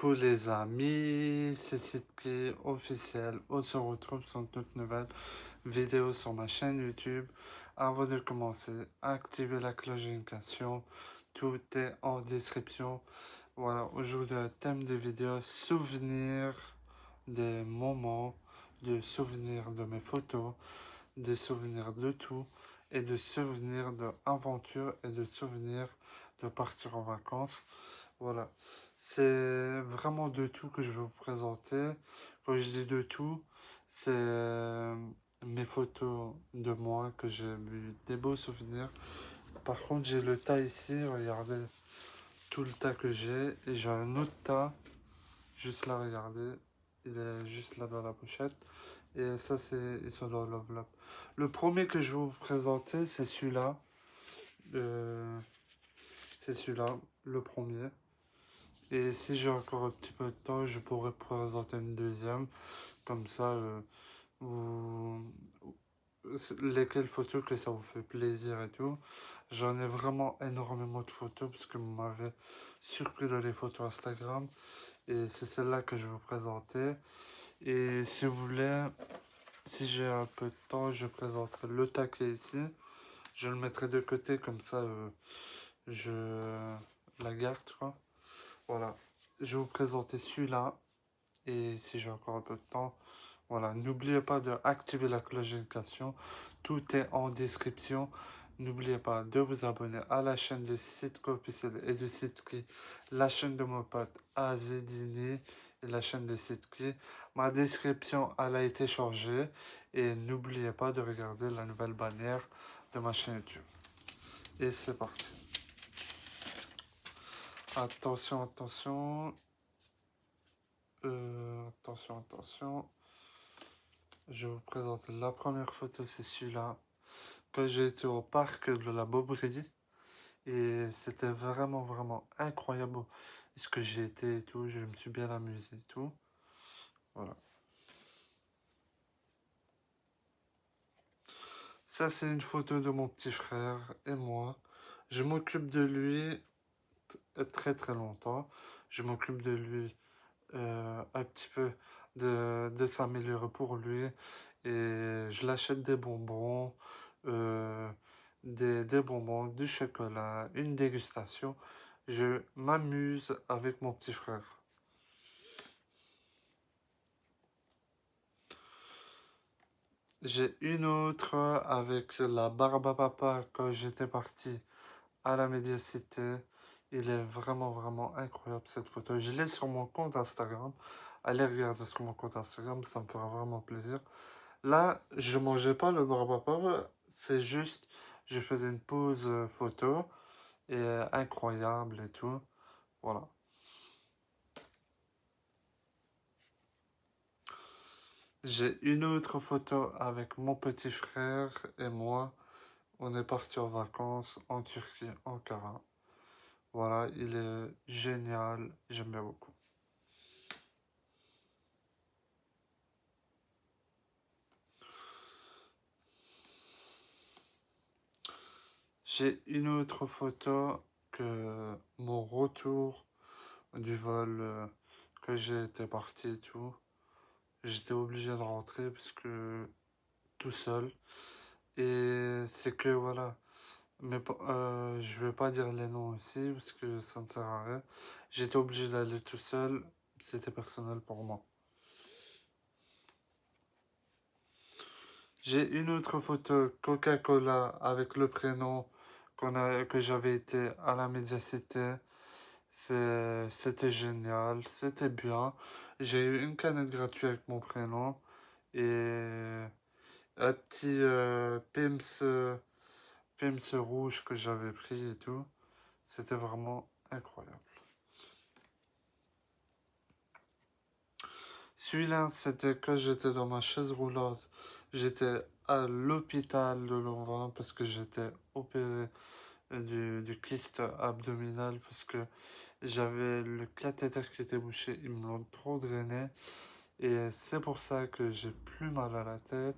Coucou les amis, c'est Sidki officiel. On se retrouve sur toute nouvelle vidéo sur ma chaîne YouTube. Avant de commencer, activez la cloche de notification. Tout est en description. Voilà, aujourd'hui le thème de vidéo, souvenirs des moments, de souvenirs de mes photos, des souvenirs de tout et de souvenirs d'aventure et de souvenirs de partir en vacances. Voilà, c'est vraiment de tout que je vais vous présenter. Quand je dis de tout, c'est mes photos de moi que j'ai eu des beaux souvenirs. Par contre, j'ai le tas ici, regardez tout le tas que j'ai. Et j'ai un autre tas, juste là, regardez. Il est juste là dans la pochette. Et ça, ils sont dans l'enveloppe. Le premier que je vais vous présenter, c'est celui-là. Euh, c'est celui-là, le premier. Et si j'ai encore un petit peu de temps, je pourrais présenter une deuxième. Comme ça, vous... lesquelles photos que ça vous fait plaisir et tout. J'en ai vraiment énormément de photos parce que vous m'avez surpris dans les photos Instagram. Et c'est celle-là que je vais vous présenter. Et si vous voulez, si j'ai un peu de temps, je présenterai le taquet ici. Je le mettrai de côté comme ça, je la garde, quoi. Voilà, je vais vous présenter celui-là. Et si j'ai encore un peu de temps, voilà, n'oubliez pas d'activer la cloche de notification. Tout est en description. N'oubliez pas de vous abonner à la chaîne de Sidki officiel et de Sidki, la chaîne de mon pote Azedini et la chaîne de Sidki. Ma description, elle a été changée. Et n'oubliez pas de regarder la nouvelle bannière de ma chaîne YouTube. Et c'est parti. Attention, attention. Attention. Je vous présente la première photo, c'est celui-là. Quand j'ai été au parc de la Beaubrie. Et c'était vraiment incroyable ce que j'ai été et tout. Je me suis bien amusé et tout. Voilà. Ça, c'est une photo de mon petit frère et moi. Je m'occupe de lui très longtemps. Je m'occupe de lui un petit peu de s'améliorer pour lui. Et je l'achète des bonbons, euh, des bonbons, du chocolat, une dégustation. Je m'amuse avec mon petit frère. J'ai une autre avec la barbe à papa quand j'étais parti à la médiacité. Il est vraiment incroyable cette photo. Je l'ai sur mon compte Instagram. Allez regarder sur mon compte Instagram, ça me fera vraiment plaisir. Là, je mangeais pas le barbe à papa, c'est juste, je faisais une pause photo et incroyable et tout. Voilà. J'ai une autre photo avec mon petit frère et moi. On est parti en vacances en Turquie, Ankara. Voilà, il est génial, j'aime bien beaucoup. J'ai une autre photo que mon retour du vol que j'ai été parti et tout. J'étais obligé de rentrer parce que tout seul. Et c'est que voilà, mais je vais pas dire les noms aussi parce que ça ne sert à rien. J'étais obligé d'aller tout seul, c'était personnel pour moi. J'ai une autre photo Coca-Cola avec le prénom que j'avais été à la médiacité. C'était génial, c'était bien. J'ai eu une canette gratuite avec mon prénom et un petit Pims rouge que j'avais pris et tout. C'était vraiment incroyable. Celui-là, c'était quand j'étais dans ma chaise roulante. J'étais à l'hôpital de Louvain parce que j'étais opéré du kyste abdominal parce que j'avais le cathéter qui était bouché. Ils me l'ont trop drainé. Et c'est pour ça que j'ai plus mal à la tête.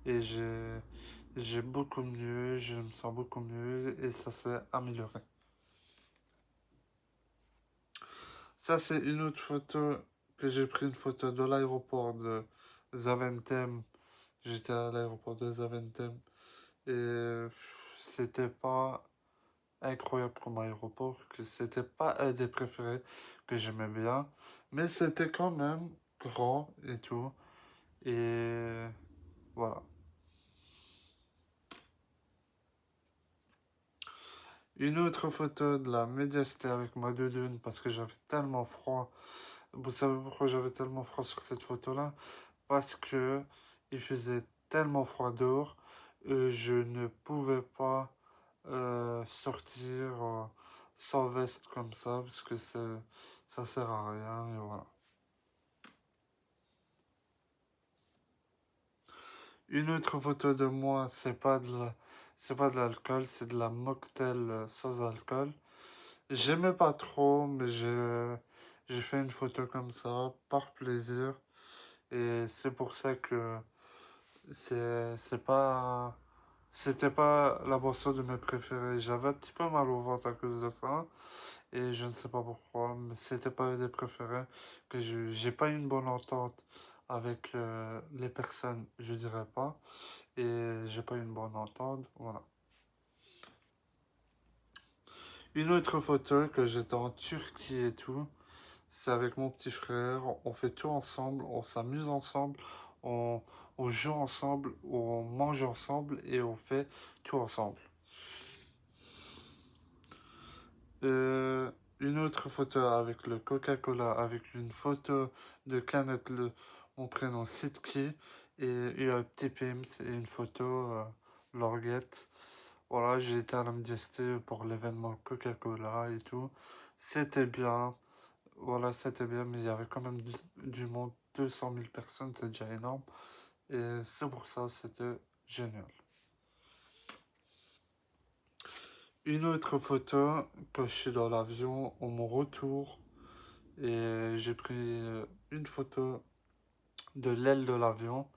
Et j'ai beaucoup mieux. Je me sens beaucoup mieux. Et ça s'est amélioré. Ça, c'est une autre photo que j'ai pris, une photo de l'aéroport de Zaventem. J'étais à l'aéroport de Zaventem et c'était pas incroyable comme aéroport, que c'était pas un des préférés que j'aimais bien, mais c'était quand même grand et tout. Et voilà. Une autre photo de la médiasté avec ma doudoune parce que j'avais tellement froid. Vous savez pourquoi j'avais tellement froid sur cette photo-là? Parce que il faisait tellement froid dehors, je ne pouvais pas sortir sans veste comme ça parce que ça sert à rien et voilà. Une autre photo de moi, c'est pas de l'alcool, c'est de la mocktail sans alcool. J'aimais pas trop, mais j'ai fait une photo comme ça par plaisir et c'est pour ça que c'est pas c'était pas la boisson de mes préférées. J'avais un petit peu mal au ventre à cause de ça et je ne sais pas pourquoi, mais c'était pas une des préférées que j'ai pas eu une bonne entente avec les personnes, je dirais pas, et j'ai pas eu une bonne entente, voilà. Une autre photo que j'étais en Turquie et tout, c'est avec mon petit frère, on fait tout ensemble, on s'amuse ensemble, on, on joue ensemble, on mange ensemble et on fait tout ensemble. Euh, une autre photo avec le Coca-Cola, avec une photo de Canette, mon prénom Sitki, et un petit Pims et une photo Lorguette. Voilà, j'ai été à la Majesté pour l'événement Coca-Cola et tout. C'était bien, voilà, c'était bien, mais il y avait quand même du monde, 200 000 personnes, c'est déjà énorme. Et c'est pour ça, c'était génial. Une autre photo, quand je suis dans l'avion, au mon retour, et j'ai pris une photo de l'aile de l'avion.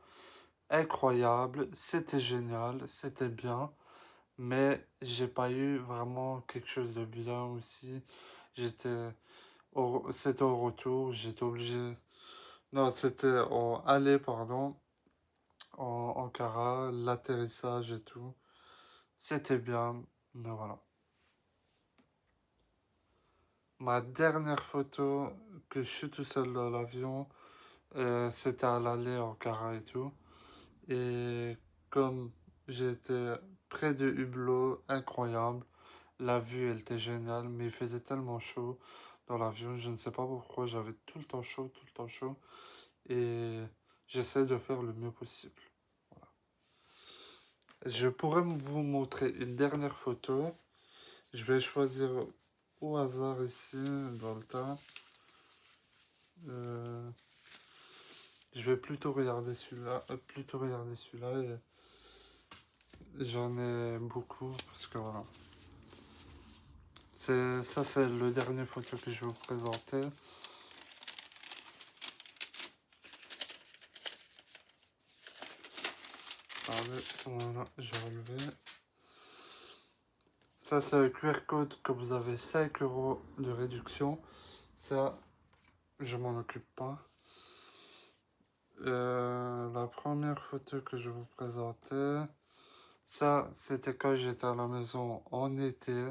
Incroyable, c'était génial, c'était bien, mais j'ai pas eu vraiment quelque chose de bien aussi. J'étais c'était au retour, j'étais obligé. Non, c'était en aller, pardon, en Ankara, l'atterrissage et tout. C'était bien, mais voilà. Ma dernière photo que je suis tout seul dans l'avion, c'était à l'aller en Ankara et tout. Et comme j'étais près de Hublot, incroyable. La vue, elle était géniale, mais il faisait tellement chaud dans l'avion. Je ne sais pas pourquoi, j'avais tout le temps chaud, tout le temps chaud. Et j'essaie de faire le mieux possible. Je pourrais vous montrer une dernière photo. Je vais choisir au hasard ici, dans le tas. Euh, je vais plutôt regarder celui-là. Plutôt regarder celui-là. Et j'en ai beaucoup parce que voilà. Ça, c'est le dernier photo que je vais vous présenter. Allez, voilà, je vais relever. Ça, c'est un QR code que vous avez 5 € de réduction. Ça, je m'en occupe pas. La première photo que je vais vous présenter, ça, c'était quand j'étais à la maison en été.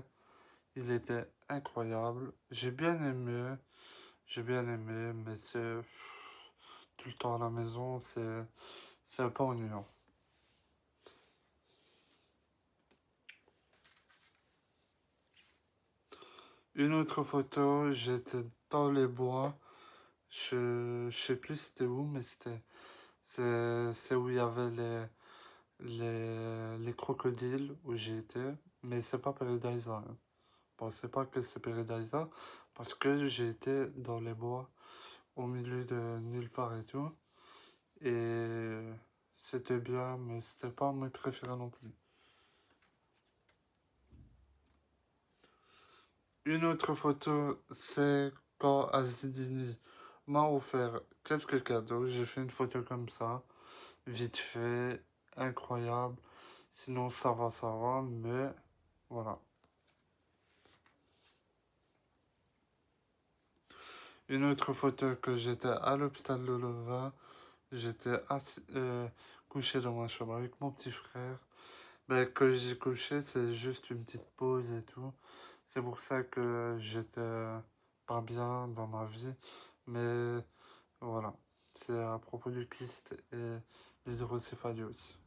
Il était incroyable. J'ai bien aimé, mais c'est tout le temps à la maison, c'est un peu ennuyant. Une autre photo, j'étais dans les bois. Je sais plus c'était où, mais c'est où il y avait les crocodiles où j'ai été. Mais c'est pas Paradisa, hein. Pensez pas que c'est Paradisa parce que j'ai été dans les bois au milieu de nulle part et tout. Et c'était bien, mais c'était pas mes préférés non plus. Une autre photo, c'est quand Azedini m'a offert quelques cadeaux. J'ai fait une photo comme ça, vite fait, incroyable. Sinon, ça va, mais voilà. Une autre photo que j'étais à l'hôpital de Louvain, j'étais couché dans ma chambre avec mon petit frère. Ben, que j'ai couché, c'est juste une petite pause et tout. C'est pour ça que j'étais pas bien dans ma vie. Mais voilà, c'est à propos du kyste et l'hydrocéphalie aussi.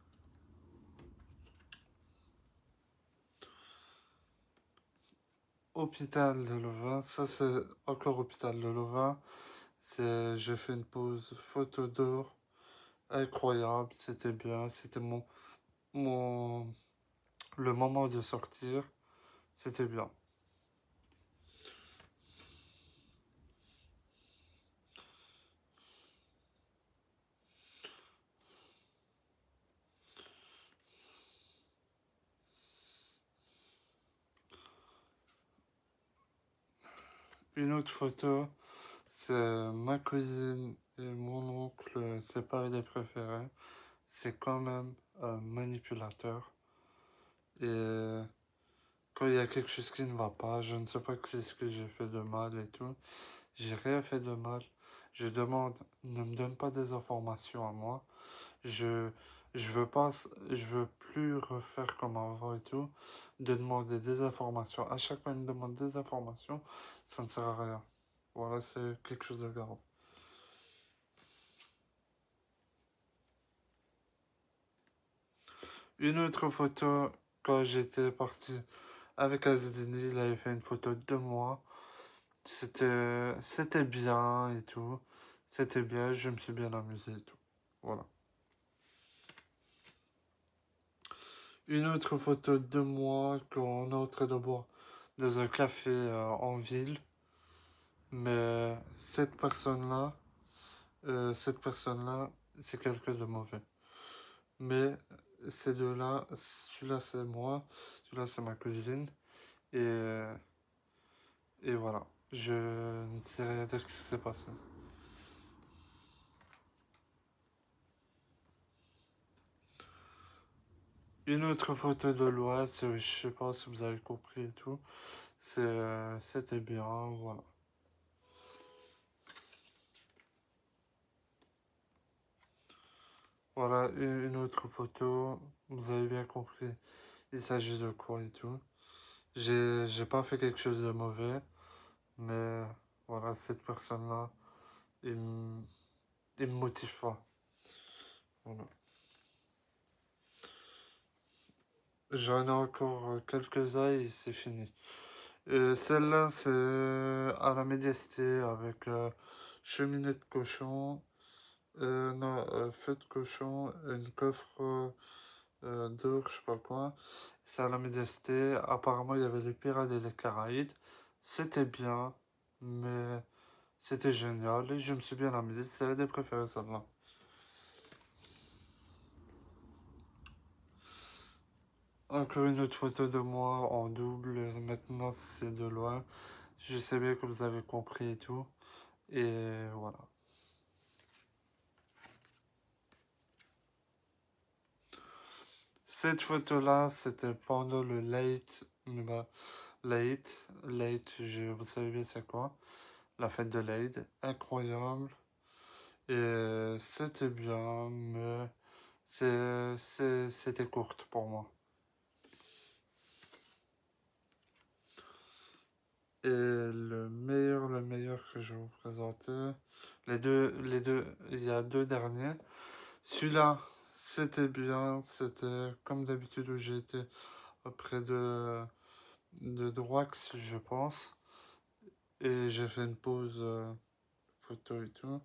Hôpital de Louvain, ça c'est encore hôpital de Louvain. J'ai fait une pause photo d'or incroyable, c'était bien, c'était mon, le moment de sortir, c'était bien. Une autre photo, c'est ma cousine et mon oncle, c'est pas des préférés, c'est quand même un manipulateur. Et quand il y a quelque chose qui ne va pas, je ne sais pas qu'est-ce que j'ai fait de mal et tout. J'ai rien fait de mal. Je demande, ne me donne pas des informations à moi. Je, je veux pas, je veux plus refaire comme avant et tout. De demander des informations. À chaque fois, il me demande des informations, ça ne sert à rien. Voilà, c'est quelque chose de grave. Une autre photo, quand j'étais parti avec Azdini, il avait fait une photo de moi. C'était bien et tout. C'était bien, je me suis bien amusé et tout. Voilà. Une autre photo de moi quand on est en train de boire dans un café en ville. Mais cette personne-là, c'est quelqu'un de mauvais. Mais ces deux-là, celui-là c'est moi, celui-là c'est ma cousine. Et, euh, et voilà. Je ne sais rien dire ce qui s'est passé. Une autre photo de l'Oise, je sais pas si vous avez compris et tout. C'était bien, voilà. Voilà, une autre photo, vous avez bien compris. Il s'agit de quoi et tout. J'ai pas fait quelque chose de mauvais, mais voilà, cette personne-là, il me motive pas. Voilà. J'en ai encore quelques-uns et c'est fini. Celle-là, c'est à la médiasté avec cheminée de cochon, non, feu de cochon, une coffre d'or, je sais pas quoi. C'est à la médiasté. Apparemment, il y avait les Pirates et les Caraïbes. C'était bien, mais c'était génial et je me suis bien amusé. C'est des préférés, celle-là. Encore une autre photo de moi en double. Maintenant, c'est de loin. Je sais bien que vous avez compris et tout. Et voilà. Cette photo-là, c'était pendant le vous savez bien c'est quoi? La fête de l'Aïd, incroyable. Et c'était bien, mais c'était courte pour moi. Et le meilleur que je vais vous présenter, il y a deux derniers. Celui-là, c'était bien, c'était comme d'habitude où j'ai été près de Droix, je pense. Et j'ai fait une pause photo et tout.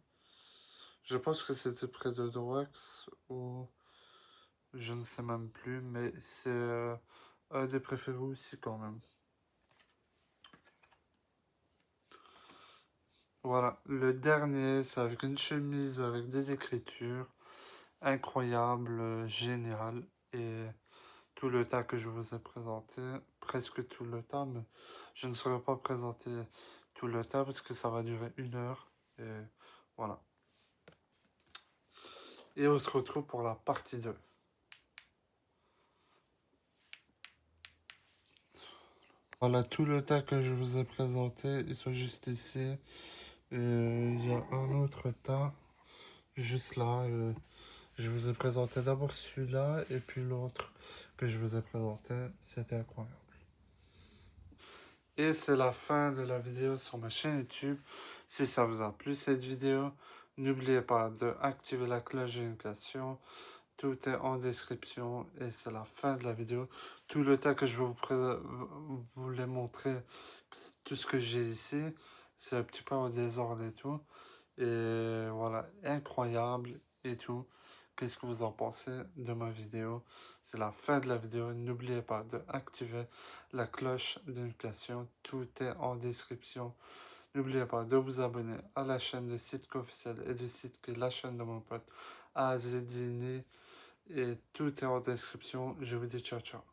Je pense que c'était près de Droix ou je ne sais même plus, mais c'est un des préférés aussi quand même. Voilà, le dernier, c'est avec une chemise avec des écritures. Incroyable, génial. Et tout le tas que je vous ai présenté, presque tout le tas, mais je ne saurais pas présenter tout le tas parce que ça va durer 1 heure. Et voilà. Et on se retrouve pour la partie 2. Voilà tout le tas que je vous ai présenté, ils sont juste ici. Il y a un autre tas juste là. Je vous ai présenté d'abord celui-là et puis l'autre que je vous ai présenté. C'était incroyable. Et c'est la fin de la vidéo sur ma chaîne YouTube. Si ça vous a plu cette vidéo, n'oubliez pas d'activer la cloche de notification. Tout est en description et c'est la fin de la vidéo. Tout le tas que je vais vous les montrer, tout ce que j'ai ici, c'est un petit peu au désordre et tout. Et voilà, incroyable et tout. Qu'est-ce que vous en pensez de ma vidéo? C'est la fin de la vidéo. N'oubliez pas d'activer la cloche de notification. Tout est en description. N'oubliez pas de vous abonner à la chaîne de Sitco officiel et de Sitco, la chaîne de mon pote Azedini. Et tout est en description. Je vous dis ciao ciao.